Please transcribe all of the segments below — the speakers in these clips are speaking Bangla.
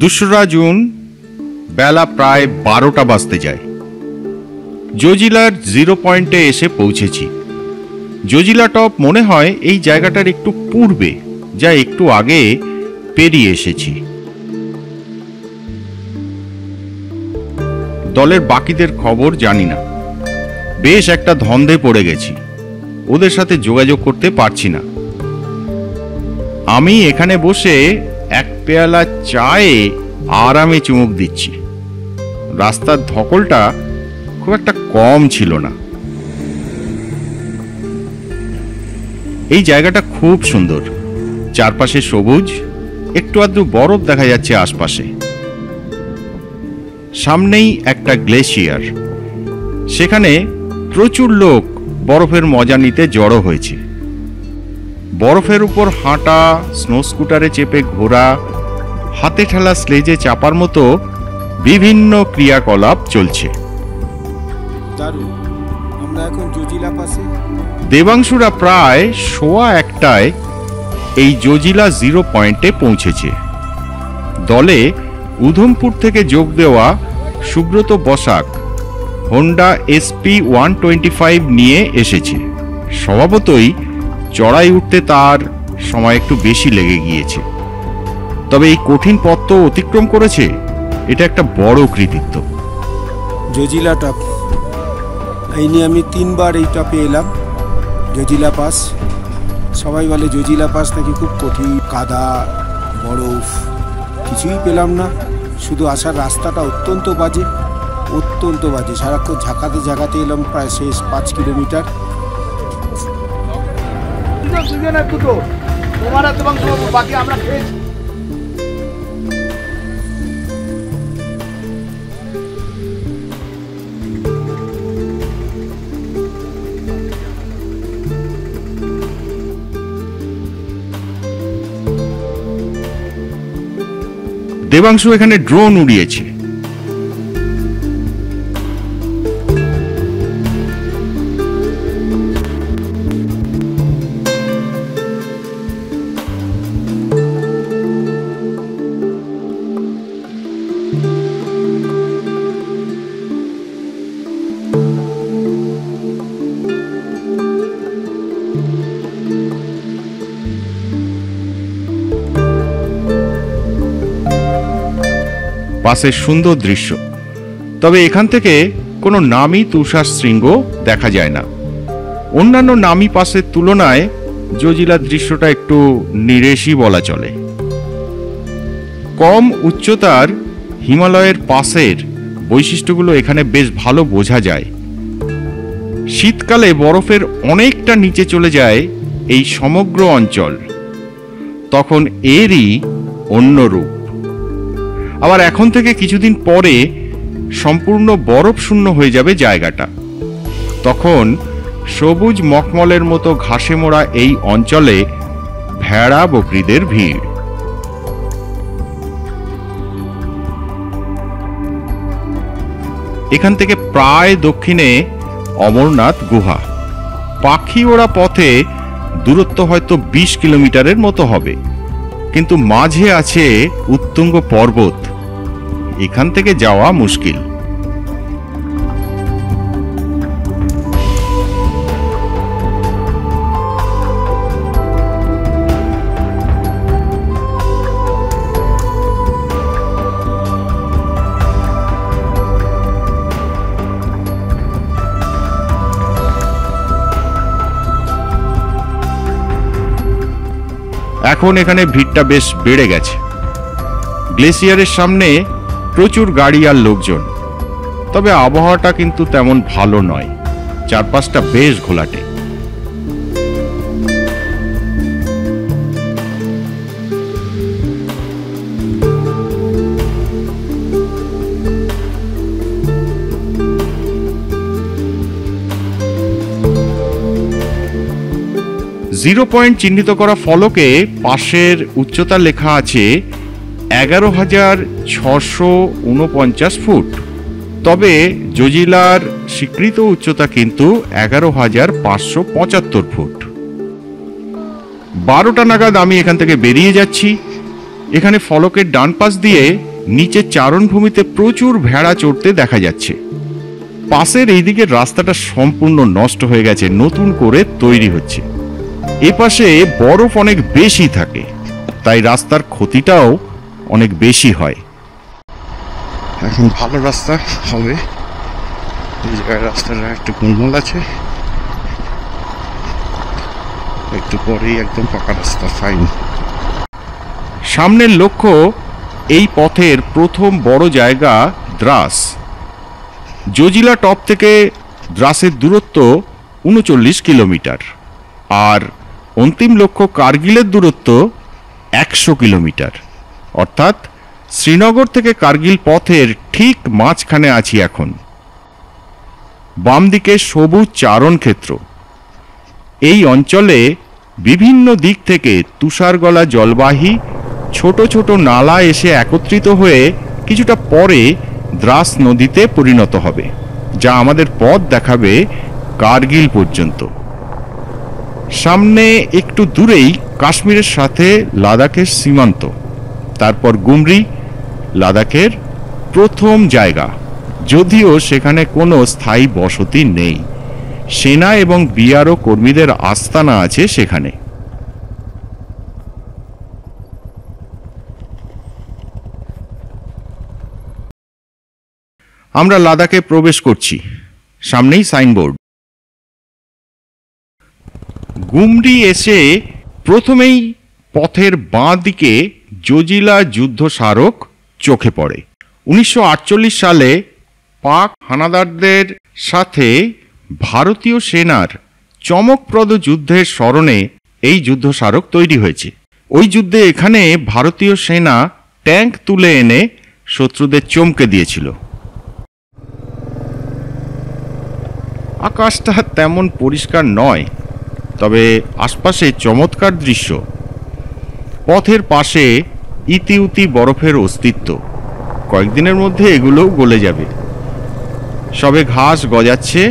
2রা জুন বেলা প্রায় 12টা বাজতে যায়। জজিলার জিরো পয়েন্টে এসে পৌঁছেছি। জজিলা টপ মনে হয় এই জায়গাটার একটু পূর্বে, যা একটু আগে পেরিয়ে এসেছি। দলের বাকিদের খবর জানি না। বেশ একটা ধন্দে পড়ে গেছি, ওদের সাথে যোগাযোগ করতে পারছি না। আমি এখানে বসে এক পেয়ালা চায়ে আরামে চুমুক দিচ্ছি। রাস্তার ধকলটা খুব একটা কম ছিল না। এই জায়গাটা খুব সুন্দর, চারপাশে সবুজ, একটু আধটু বরফ দেখা যাচ্ছে আশপাশে। সামনেই একটা গ্লেশিয়ার, সেখানে প্রচুর লোক বরফের মজা নিতে জড়ো হয়েছে। বরফের উপর হাঁটা, স্নো স্কুটারে চেপে ঘোরা, হাতে ঠেলা স্লেজে চাপার মতো বিভিন্ন ক্রিয়াকলাপ চলছে। আমরা এখন জজিলা পাশে। দেবাংশুরা প্রায় 1:15 এই জজিলা জিরো পয়েন্টে পৌঁছেছে। দলে উধমপুর থেকে যোগ দেওয়া সুব্রত বসাক হোন্ডা SP 125 নিয়ে এসেছে। স্বভাবতই চড়াই উঠতে তার সময় একটু বেশি লেগে গিয়েছে, তবে এই কঠিন পথ তো অতিক্রম করেছে, এটা একটা বড় কৃতিত্ব। জজিলা টপ, এই নিয়ে আমি 3বার এই টপে এলাম। জজিলা পাস, সবাই বলে জজিলা পাস নাকি খুব কঠিন, কাদা, বরফ, কিছুই পেলাম না। শুধু আসার রাস্তাটা অত্যন্ত বাজে, অত্যন্ত বাজে। সারাক্ষণ ঝাঁকাতে ঝাঁকাতে এলাম, প্রায় শেষ 5 কিলোমিটার। দেবাংশু এখানে ড্রোন উড়িয়েছে। পাশের সুন্দর দৃশ্য, তবে এখান থেকে কোনো নামী তুষার শৃঙ্গ দেখা যায় না। অন্যান্য নামী পাশের তুলনায় জজিলার দৃশ্যটা একটু নিরেশি বলা চলে। কম উচ্চতার হিমালয়ের পাশের বৈশিষ্ট্যগুলো এখানে বেশ ভালো বোঝা যায়। শীতকালে বরফের অনেকটা নিচে চলে যায় এই সমগ্র অঞ্চল, তখন এরই অন্য রূপ। আবার এখন থেকে কিছুদিন পরে সম্পূর্ণ বরফ শূন্য হয়ে যাবে জায়গাটা। তখন সবুজ মখমলের মতো ঘাসে মোড়া এই অঞ্চলে ভেড়া বকরিদের ভিড়। এখান থেকে প্রায় দক্ষিণে অমরনাথ গুহা। পাখি ওড়া পথে দূরত্ব হয়তো 20 কিলোমিটারের মতো হবে, কিন্তু মাঝে আছে উত্তুঙ্গ পর্বত, এখান থেকে যাওয়া মুশকিল। এখন এখানে ভিড়টা বেশ বেড়ে গেছে। গ্লেসিয়ারের সামনে প্রচুর গাড়ি আর লোকজন, তবে আবহাওয়াটা কিন্তু তেমন ভালো নয়, চারপাশটা বেশ ঘোলাটে। জিরো পয়েন্ট চিহ্নিত করা ফলকে পাশের উচ্চতা লেখা আছে 11,649 ফুট। তবে জজিলার স্বীকৃত উচ্চতা কিন্তু 11,575 ফুট। 12টা নাগাদ আমি এখান থেকে বেরিয়ে যাচ্ছি। এখানে ফলকের ডান পাশ দিয়ে নিচে চারণভূমিতে প্রচুর ভেড়া চড়তে দেখা যাচ্ছে। পাশের এই দিকের রাস্তাটা সম্পূর্ণ নষ্ট হয়ে গেছে, নতুন করে তৈরি হচ্ছে। এপাশে বরফ অনেক বেশি থাকে, তাই রাস্তার ক্ষতিটাও অনেক বেশি হয়। এখন ভালো রাস্তা হবে, এই জায়গায় রাস্তাটা একটু গোলমাল আছে, একটু পরেই একদম পাকা রাস্তা, ফাইন। সামনের লক্ষ্য এই পথের প্রথম বড় জায়গা দ্রাস। জজিলা টপ থেকে দ্রাসের দূরত্ব ৩৯ কিলোমিটার, আর অন্তিম লক্ষ্য কার্গিলের দূরত্ব ১০০ কিলোমিটার। অর্থাৎ শ্রীনগর থেকে কার্গিল পথের ঠিক মাঝখানে আছি এখন। বাম দিকে সবুজ চারণ ক্ষেত্র। এই অঞ্চলে বিভিন্ন দিক থেকে তুষারগলা জলবাহী ছোট ছোট নালা এসে একত্রিত হয়ে কিছুটা পরে দ্রাস নদীতে পরিণত হবে, যা আমাদের পথ দেখাবে কার্গিল পর্যন্ত। সামনে একটু দূরেই কাশ্মীরের সাথে লাদাখের সীমান্ত, তারপর গুমরি, লাদাখের প্রথম জায়গা, যদিও সেখানে কোনো স্থায়ী বসতি নেই। সেনা এবং বিআরও কর্মীদের আস্তানা আছে সেখানে। আমরা লাদাখে প্রবেশ করছি, সামনেই সাইনবোর্ড। গুমরি এসে প্রথমেই পথের বাঁ দিকে জজিলা যুদ্ধ স্মারক চোখে পড়ে। ১৯৪৮ সালে পাক হানাদারদের সাথে ভারতীয় সেনার চমকপ্রদ যুদ্ধের স্মরণে এই যুদ্ধ স্মারক তৈরি হয়েছে। ওই যুদ্ধে এখানে ভারতীয় সেনা ট্যাঙ্ক তুলে এনে শত্রুদের চমকে দিয়েছিল। আকাশটা তেমন পরিষ্কার নয়, তবে আশপাশে চমৎকার দৃশ্য। পথের পাশে ইতিউতি বরফের অস্তিত্ব, কয়েকদিনের মধ্যে এগুলোও গলে যাবে। সবে ঘাস গজাচ্ছে,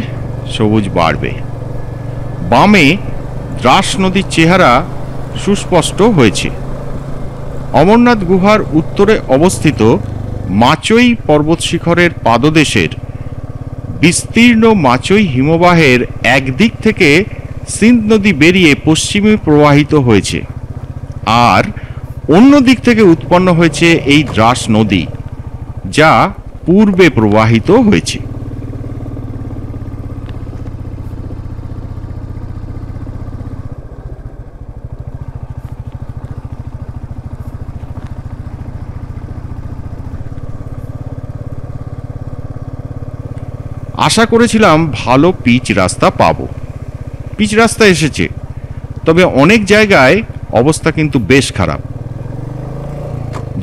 সবুজ বাড়বে। বামে দ্রাস নদীর চেহারা সুস্পষ্ট হয়েছে। অমরনাথ গুহার উত্তরে অবস্থিত মাচই পর্বত শিখরের পাদদেশের বিস্তীর্ণ মাচই হিমবাহের একদিক থেকে সিন্ধ নদী বেরিয়ে পশ্চিমে প্রবাহিত হয়েছে, আর অন্য দিক থেকে উৎপন্ন হয়েছে এই দ্রাস নদী, যা পূর্বে প্রবাহিত হয়েছে। আশা করেছিলাম ভালো পিচ রাস্তা পাবো। পিচ রাস্তা এসেছে, তবে অনেক জায়গায় অবস্থা কিন্তু বেশ খারাপ।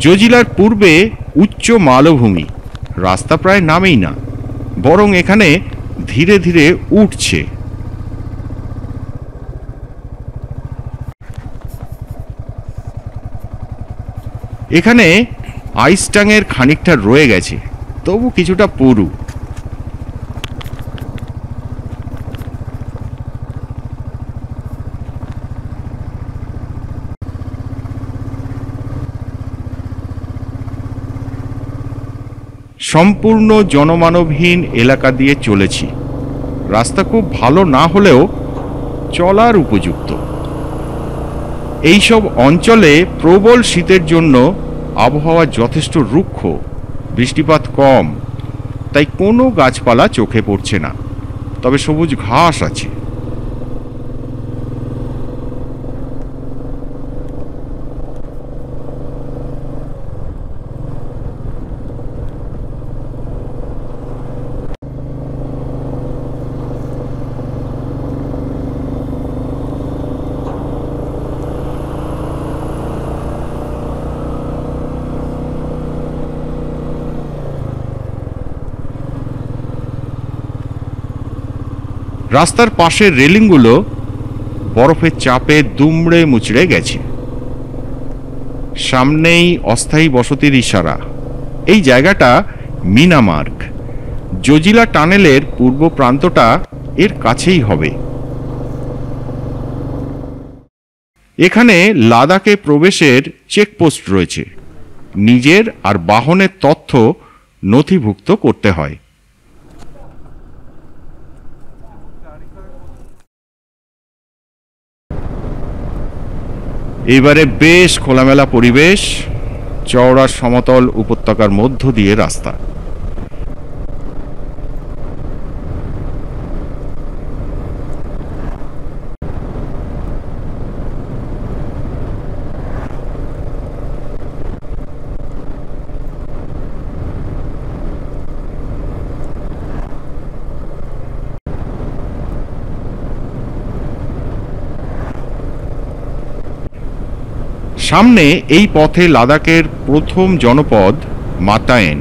জজিলার পূর্বে উচ্চ মালভূমি, রাস্তা প্রায় নামেই না, বরং এখানে ধীরে ধীরে উঠছে। এখানে আইসটাঙের খানিকটা রয়ে গেছে, তবু কিছুটা পুরু। সম্পূর্ণ জনমানবহীন এলাকা দিয়ে চলেছি। রাস্তা খুব ভালো না হলেও চলার উপযুক্ত। এইসব অঞ্চলে প্রবল শীতের জন্য আবহাওয়া যথেষ্ট রুক্ষ, বৃষ্টিপাত কম, তাই কোনো গাছপালা চোখে পড়ছে না, তবে সবুজ ঘাস আছে। রাস্তার পাশের রেলিংগুলো বরফের চাপে দুমড়ে মুচড়ে গেছে। সামনেই অস্থায়ী বসতির ইশারা। এই জায়গাটা মিনামার্গ। জজিলা টানেলের পূর্ব প্রান্তটা এর কাছেই হবে। এখানে লাদাখে প্রবেশের চেকপোস্ট রয়েছে। নিজের আর বাহনের তথ্য নথিভুক্ত করতে হয়। এবারে বেশ খোলামেলা পরিবেশ, চওড়া সমতল উপত্যকার মধ্য দিয়ে রাস্তা। সামনে এই পথে লাদাখের প্রথম জনপদ মাতায়েন।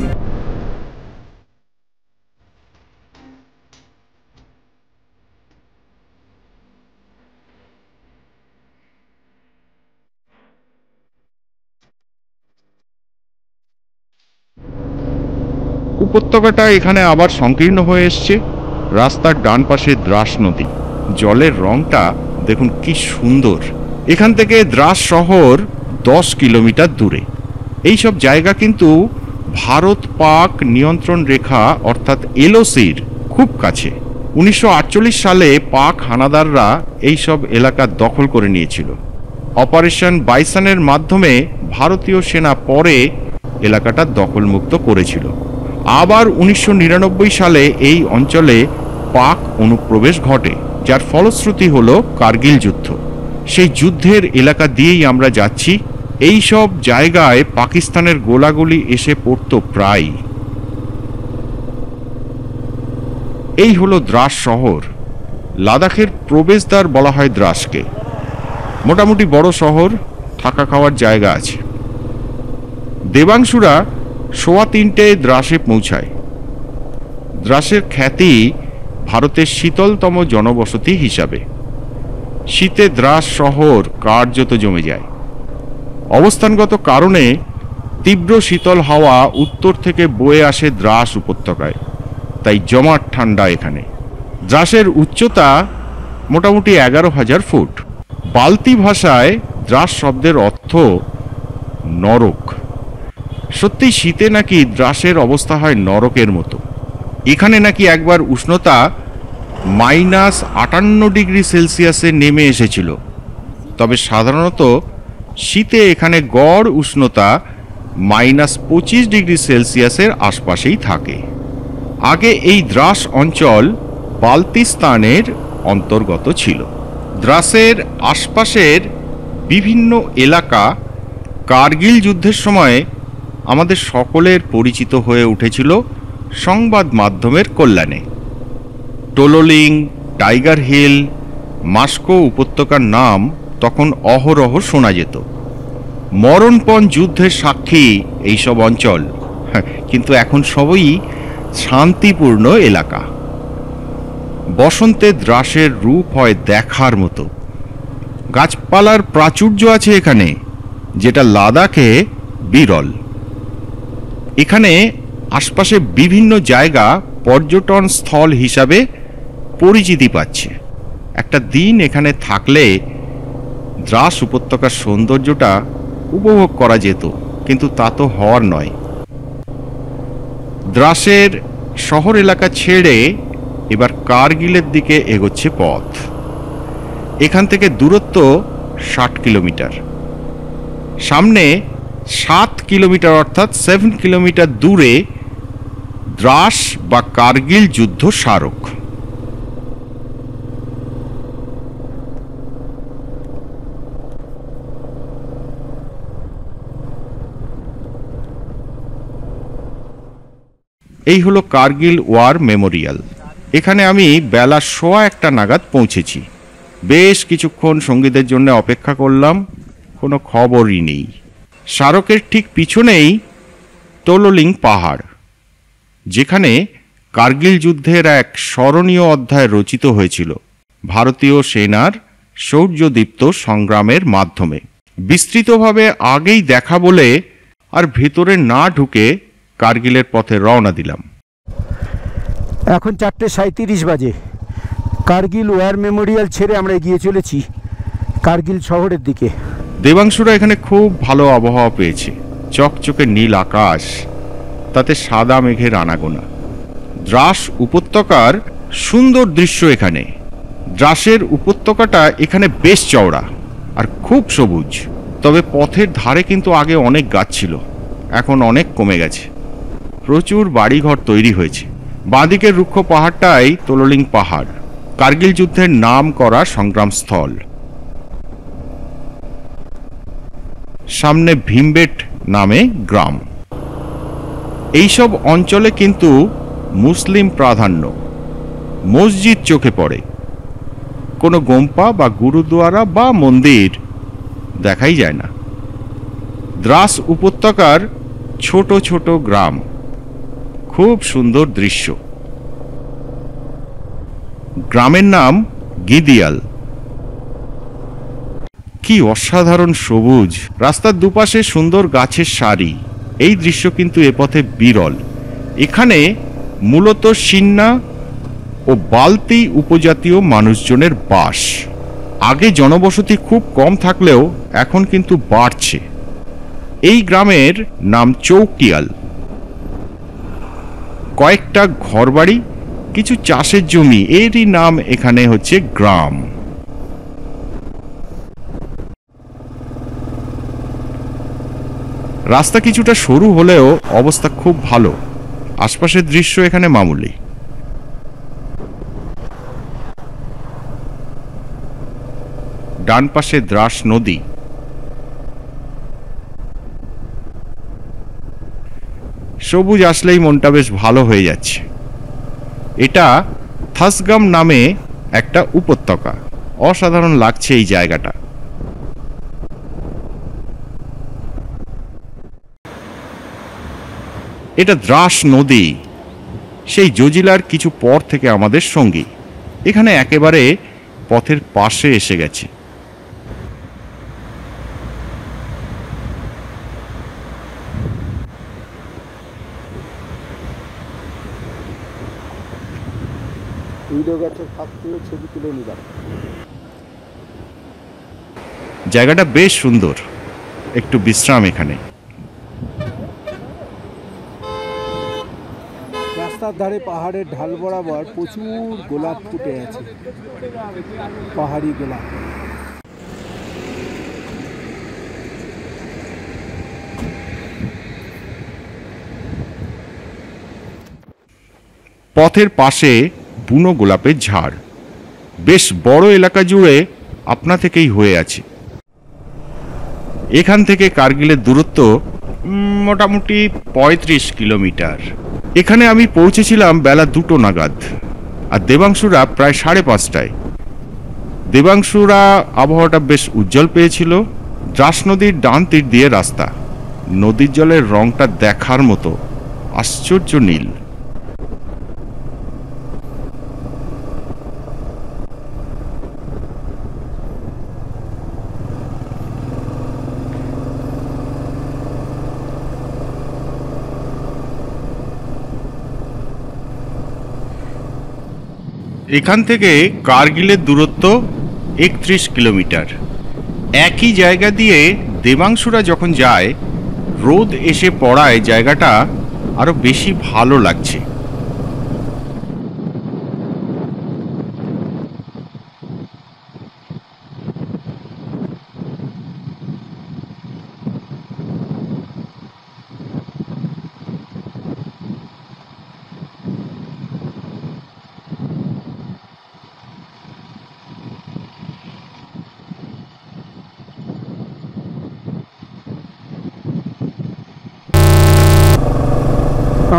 উপত্যকাটা এখানে আবার সংকীর্ণ হয়ে এসছে। রাস্তার ডান পাশে দ্রাস নদী, জলের রংটা দেখুন কি সুন্দর। এখান থেকে দ্রাস শহর 10 কিলোমিটার দূরে। এইসব জায়গা কিন্তু ভারত পাক নিয়ন্ত্রণ রেখা অর্থাৎ এলওসির খুব কাছে। 1948 সালে পাক হানাদাররা এইসব এলাকা দখল করে নিয়েছিল। অপারেশন বাইসনের মাধ্যমে ভারতীয় সেনা পরে এলাকাটা দখলমুক্ত করেছিল। আবার 1999 সালে এই অঞ্চলে পাক অনুপ্রবেশ ঘটে, যার ফলশ্রুতি হলো কার্গিল যুদ্ধ। সেই যুদ্ধের এলাকা দিয়েই আমরা যাচ্ছি। এই সব জায়গায় পাকিস্তানের গোলাগুলি এসে পড়তো প্রায়। এই হলো দ্রাস শহর। লাদাখের প্রবেশদ্বার বলা হয় দ্রাসকে। মোটামুটি বড় শহর, থাকা খাওয়ার জায়গা আছে। দেবাংশুরা 3:15 দ্রাসে পৌঁছায়। দ্রাসের খ্যাতি ভারতের শীতলতম জনবসতি হিসাবে। শীতে দ্রাস শহর কার্যত জমে যায়। অবস্থানগত কারণে তীব্র শীতল হাওয়া উত্তর থেকে বয়ে আসে দ্রাস উপত্যকায়, তাই জমাট ঠান্ডা এখানে। দ্রাসের উচ্চতা মোটামুটি 11,000 ফুট। বালতি ভাষায় দ্রাস শব্দের অর্থ নরক। সত্যি শীতে নাকি দ্রাসের অবস্থা হয় নরকের মতো। এখানে নাকি একবার উষ্ণতা -58 ডিগ্রি সেলসিয়াসে নেমে এসেছিল। তবে সাধারণত শীতে এখানে গড় উষ্ণতা -25 ডিগ্রি সেলসিয়াসের আশপাশেই থাকে। আগে এই দ্রাস অঞ্চল বালতিস্তানের অন্তর্গত ছিল। দ্রাসের আশপাশের বিভিন্ন এলাকা কার্গিল যুদ্ধের সময় আমাদের সকলের পরিচিত হয়ে উঠেছিল সংবাদ মাধ্যমের কল্যাণে। টোলোলিং, টাইগার হিল, মাস্কো উপত্যকার নাম তখন অহরহ শোনা যেত। মরণপণ যুদ্ধের সাক্ষী এইসব অঞ্চল, কিন্তু এখন সবই শান্তিপূর্ণ এলাকা। বসন্তে দ্রাসের রূপ হয় দেখার মতো। গাছপালার প্রাচুর্য আছে এখানে, যেটা লাদাখে বিরল। এখানে আশপাশে বিভিন্ন জায়গা পর্যটন স্থল হিসাবে পরিচিতি পাচ্ছে। একটা দিন এখানে থাকলে দ্রাস উপত্যকার সৌন্দর্যটা উপভোগ করা যেত, কিন্তু তা তো হওয়ার নয়। দ্রাসের শহর এলাকা ছেড়ে এবার কার্গিলের দিকে এগোচ্ছে পথ। এখান থেকে দূরত্ব 60 কিলোমিটার। সামনে 7 কিলোমিটার অর্থাৎ 7 কিলোমিটার দূরে দ্রাস বা কার্গিল যুদ্ধ স্মারক। এই হলো কার্গিল ওয়ার মেমোরিয়াল। এখানে আমি বেলা 1:15 নাগাদ পৌঁছেছি। বেশ কিছুক্ষণ সঙ্গীদের জন্য অপেক্ষা করলাম, কোনো খবরই নেই। স্মারকের ঠিক পিছনেই টোলোলিং পাহাড়, যেখানে কার্গিল যুদ্ধের এক স্মরণীয় অধ্যায় রচিত হয়েছিল ভারতীয় সেনার শৌর্যদীপ্ত সংগ্রামের মাধ্যমে। বিস্তৃতভাবে আগেই দেখা বলে আর ভেতরে না ঢুকে কার্গিলের পথে রওনা দিলাম। এখন 4:37 বাজে। কার্গিল ওয়ার মেমোরিয়াল ছেড়ে আমরা এগিয়ে চলেছি কার্গিল শহরের দিকে। দেবাংশুরা এখানে খুব ভালো আবহাওয়া পেয়েছে। চকচকে নীল আকাশ, তাতে সাদা মেঘের আনাগোনা। দ্রাস উপত্যকার সুন্দর দৃশ্য এখানে। দ্রাসের উপত্যকাটা এখানে বেশ চওড়া আর খুব সবুজ। তবে পথের ধারে কিন্তু আগে অনেক গাছ ছিল, এখন অনেক কমে গেছে। প্রচুর বাড়িঘর তৈরি হয়েছে। বাঁদিকের রুক্ষ পাহাড়টাই তোললিং পাহাড়, কার্গিল যুদ্ধের নাম করা সংগ্রামস্থল। সামনে ভীমবেট নামে গ্রাম। এইসব অঞ্চলে কিন্তু মুসলিম প্রাধান্য। মসজিদ চোখে পড়ে, কোনো গোম্পা বা গুরুদুয়ারা বা মন্দির দেখাই যায় না। দ্রাস উপত্যকার ছোট ছোট গ্রাম, খুব সুন্দর দৃশ্য। গ্রামের নাম গিদিয়াল। কি অসাধারণ সবুজ, রাস্তার দুপাশে সুন্দর গাছের সারি। এই দৃশ্য কিন্তু এ পথে বিরল। এখানে মূলত সিন্না ও বালতি উপজাতীয় মানুষজনের বাস। আগে জনবসতি খুব কম থাকলেও এখন কিন্তু বাড়ছে। এই গ্রামের নাম চৌকিয়াল। কয়েকটা ঘরবাড়ি, কিছু চাষের জমি, এরই নাম এখানে হচ্ছে গ্রাম। রাস্তা কিছুটা সরু হলেও অবস্থা খুব ভালো। আশপাশের দৃশ্য এখানে মামুলি। ডান পাশে দ্রাস নদী। সবুজ আসলেই মনটা বেশ ভালো হয়ে যাচ্ছে। এটা থাসগাম নামে একটা উপত্যকা। অসাধারণ লাগছে এই জায়গাটা। এটা দ্রাস নদী, সেই জজিলার কিছু পর থেকে আমাদের সঙ্গী। এখানে একেবারে পথের পাশে এসে গেছে। জায়গাটা বেশ সুন্দর, একটু বিশ্রাম এখানে। রাস্তার ধারে পাহাড়ের ঢাল বরাবর প্রচুর গোলাপ ফুটে আছে, পাহাড়ি গোলাপ। পথের পাশে বুনো গোলাপের ঝাড়, বেশ বড় এলাকা জুড়ে আপনা থেকেই হয়ে আছে। এখান থেকে কার্গিলের দূরত্ব মোটামুটি ৩৫ কিলোমিটার। এখানে আমি পৌঁছেছিলাম বেলা ২টো নাগাদ, আর দেবাংশুরা প্রায় ৫:৩০টায়। দেবাংশুরা আবহাওয়াটা বেশ উজ্জ্বল পেয়েছিল। দ্রাস নদীর ডান তীর দিয়ে রাস্তা, নদীর জলের রংটা দেখার মতো, আশ্চর্য নীল। এখান থেকে কার্গিলের দূরত্ব ৩১ কিলোমিটার। একই জায়গা দিয়ে দেবাংশুরা যখন যায়, রোদ এসে পড়ায় জায়গাটা আরো বেশি ভালো লাগছে।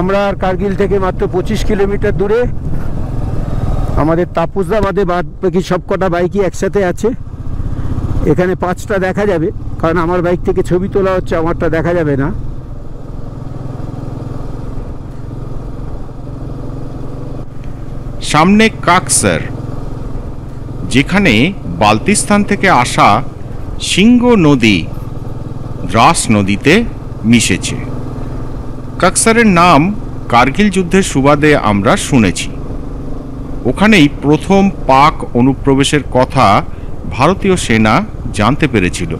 আমরা আর কার্গিল থেকে মাত্র 25 কিলোমিটার দূরে। আমাদের তাপুসদা বাদে বাদ বাকি সবকটা বাইকই একসাথে আছে। এখানে 5টা দেখা যাবে, কারণ আমার বাইক থেকে ছবি তোলা হচ্ছে, আমারটা দেখা যাবে না। সামনে কাকসার, যেখানে বালতিস্তান থেকে আসা সিংহ নদী দ্রাস নদীতে মিশেছে। কাকসারের নাম কার্গিল যুদ্ধের সুবাদে আমরা শুনেছি। ওখানেই প্রথম পাক অনুপ্রবেশের কথা ভারতীয় সেনা জানতে পেরেছিল।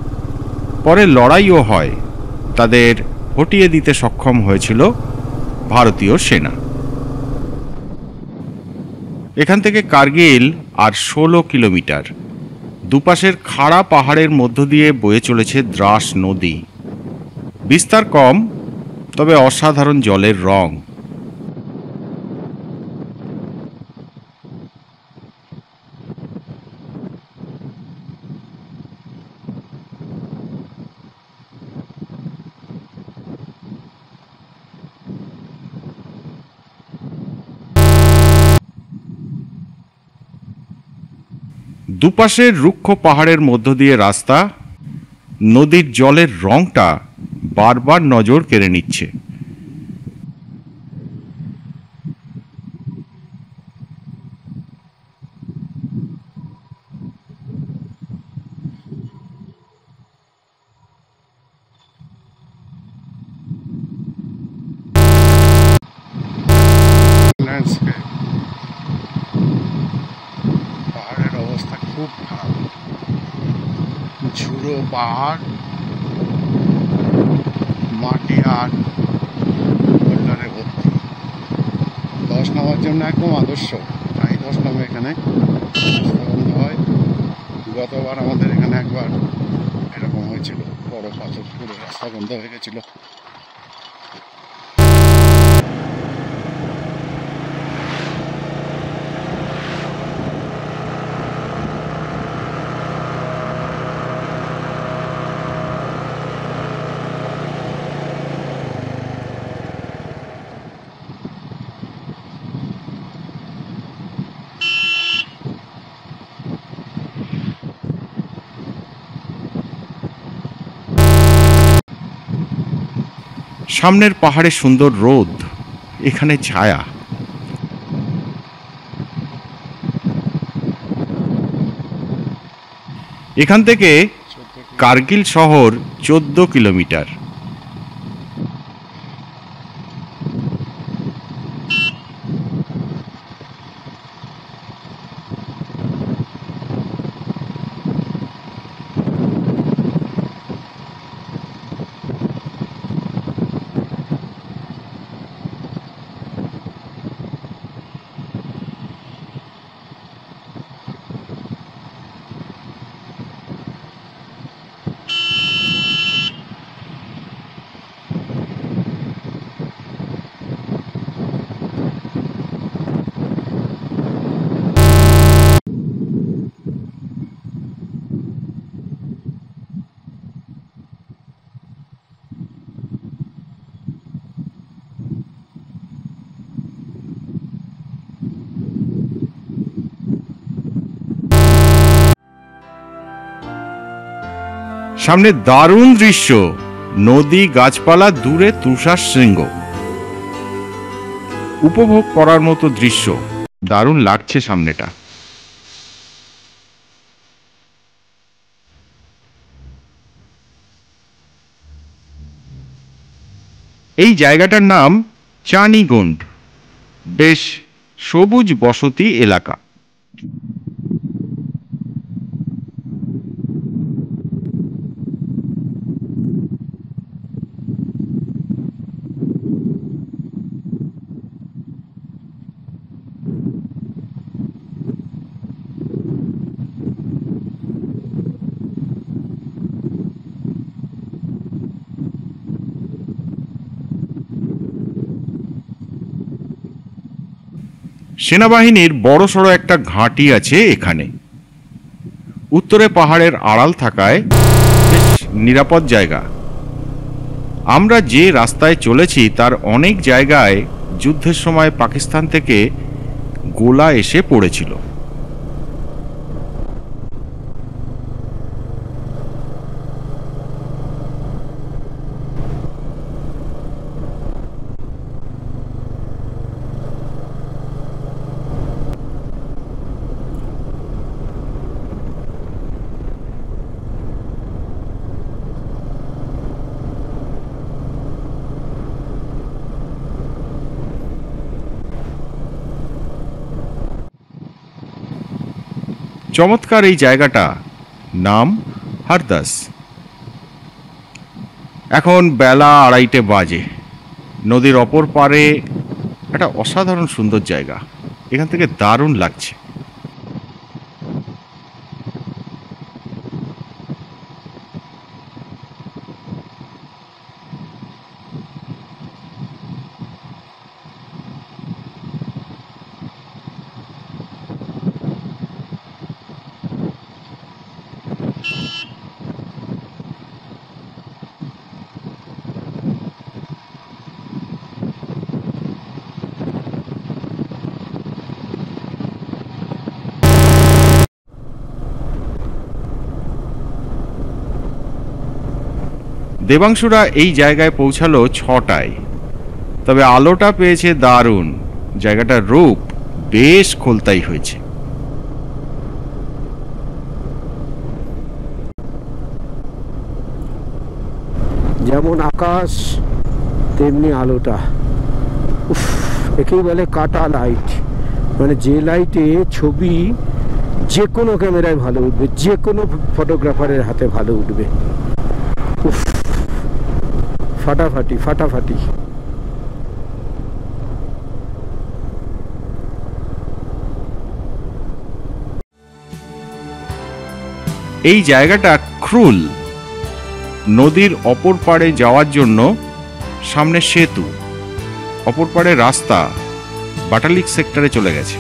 পরে লড়াইও হয়, তাদের হটিয়ে দিতে সক্ষম হয়েছিল ভারতীয় সেনা। এখান থেকে কার্গিল আর 16 কিলোমিটার। দুপাশের খাড়া পাহাড়ের মধ্য দিয়ে বয়ে চলেছে দ্রাস নদী। বিস্তার কম, তবে অসাধারণ জলের রং। দুপাশের রুক্ষ পাহাড়ের মধ্য দিয়ে রাস্তা, নদীর জলের রংটা বারবার নজর কেড়ে নিচ্ছে। পাহাড়ের অবস্থা খুব খারাপ, ঝুড়ো পাহাড়, মাটি আর বোল্ডারে ভর্তি। ধস নামার জন্য একদম আদর্শ। প্রায় ধস নামে এখানে, রাস্তা বন্ধ হয়। গতবার আমাদের এখানে একবার এরকম হয়েছিল, বড় পাথর পুরো রাস্তা বন্ধ হয়ে গেছিল। সামনের পাহাড়ে সুন্দর রোদ, এখানে ছায়া। এখান থেকে কার্গিল শহর 14 কিলোমিটার। সামনে দারুণ দৃশ্য, নদী, গাছপালা, দূরে তুষার শৃঙ্গ। উপভোগ করার মতো দৃশ্য, দারুণ লাগছে সামনেটা। এই জায়গাটার নাম চানিগুন্ড, বেশ সবুজ বসতি এলাকা। সেনাবাহিনীর বড়সড় একটা ঘাঁটি আছে এখানে। উত্তরে পাহাড়ের আড়াল থাকায় বেশ নিরাপদ জায়গা। আমরা যে রাস্তায় চলেছি তার অনেক জায়গায় যুদ্ধের সময় পাকিস্তান থেকে গোলা এসে পড়েছিল। চমৎকার এই জায়গাটা, নাম হরদাস। এখন বেলা 2:30 বাজে। নদীর অপর পারে একটা অসাধারণ সুন্দর জায়গা, এখান থেকে দারুণ লাগছে। দেবাংশুরা এই জায়গায় পৌঁছালো 6টায়, তবে আলোটা পেয়েছে দারুণ। জায়গাটার রূপ বেশ খোলতাই হয়েছে। যেমন আকাশ তেমনি আলোটা, উফ, একেই বলে কাটা লাইট। মানে যে লাইটে ছবি যে কোনো ক্যামেরায় ভালো উঠবে, যে কোনো ফটোগ্রাফারের হাতে ভালো উঠবে। উফ, ফাটাফাটি ফাটাফাটি। এই জায়গাটা ক্রুল। নদীর অপর পাড়ে যাওয়ার জন্য সামনে সেতু, অপর পাড়ে রাস্তা বাটালিক সেক্টরে চলে গেছে।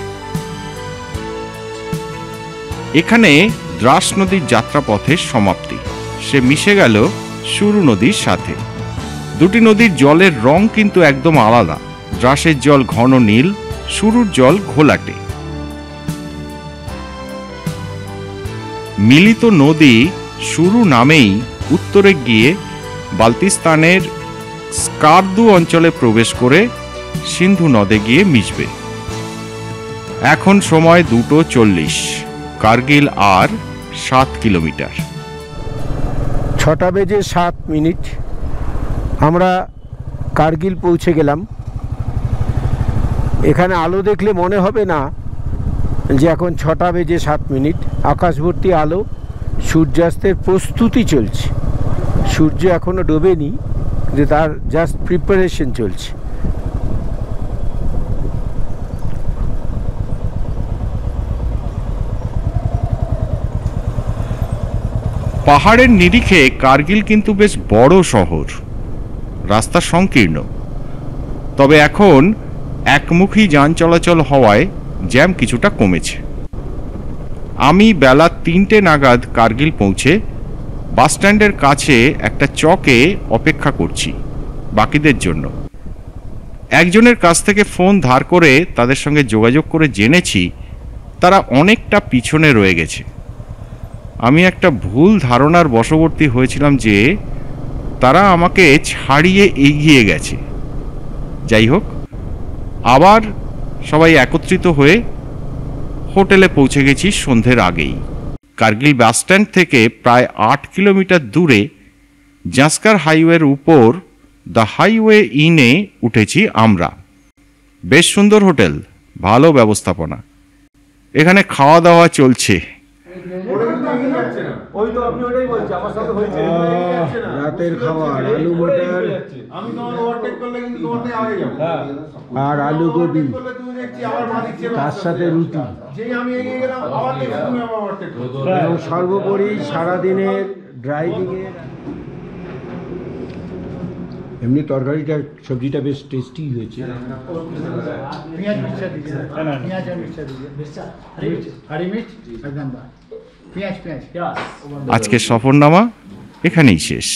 এখানে দ্রাস নদীর যাত্রাপথের সমাপ্তি, সে মিশে গেল সুরু নদীর সাথে। দুটি নদীর জলের রং কিন্তু একদম আলাদা। দ্রাসের জল ঘন নীল, সুরুর জল ঘোলাটে। মিলিত নদী সুরু নামেই উত্তরে গিয়ে বালতিস্তানের স্কারদু অঞ্চলে প্রবেশ করে সিন্ধু নদে গিয়ে মিশবে। এখন সময় 2:40। কার্গিল আর 7 কিলোমিটার। 6:07 আমরা কার্গিল পৌঁছে গেলাম। এখানে আলো দেখলে মনে হবে না যে এখন 6:07। আকাশ ভর্তি আলো, সূর্যাস্তের প্রস্তুতি চলছে। সূর্য এখনো ডোবেনি, যে তার জাস্ট প্রিপারেশন চলছে। পাহাড়ের নিরিখে কার্গিল কিন্তু বেশ বড় শহর, রাস্তা সংকীর্ণ। তবে এখন একমুখী যান চলাচল হওয়ায় জ্যাম কিছুটা কমেছে। আমি বেলা 3টে নাগাদ কার্গিল পৌঁছে বাসস্ট্যান্ডের কাছে একটা চকে অপেক্ষা করছি বাকিদের জন্য। একজনের কাছ থেকে ফোন ধার করে তাদের সঙ্গে যোগাযোগ করে জেনেছি তারা অনেকটা পিছনে রয়ে গেছে। আমি একটা ভুল ধারণার বশবর্তী হয়েছিলাম যে তারা আমাকে ছাড়িয়ে এগিয়ে গেছে। যাই হোক, আবার সবাই একত্রিত হয়ে হোটেলে পৌঁছে গেছি সন্ধ্যের আগেই। কার্গিল বাসস্ট্যান্ড থেকে প্রায় 8 কিলোমিটার দূরে জাস্কার হাইওয়ের উপর দ্য হাইওয়ে ইনে উঠেছি আমরা। বেশ সুন্দর হোটেল, ভালো ব্যবস্থাপনা। এখানে খাওয়া দাওয়া চলছে। রাতের খাবার আলু মটর আর আলু গোবি, তার সাথে রুটি, এবং সর্বোপরি সারাদিনের ড্রাইভিংয়ে। এমনি তরকারিটা, সবজিটা বেশ টেস্টি হয়েছে। আজকের সফরনামা এখানেই শেষ।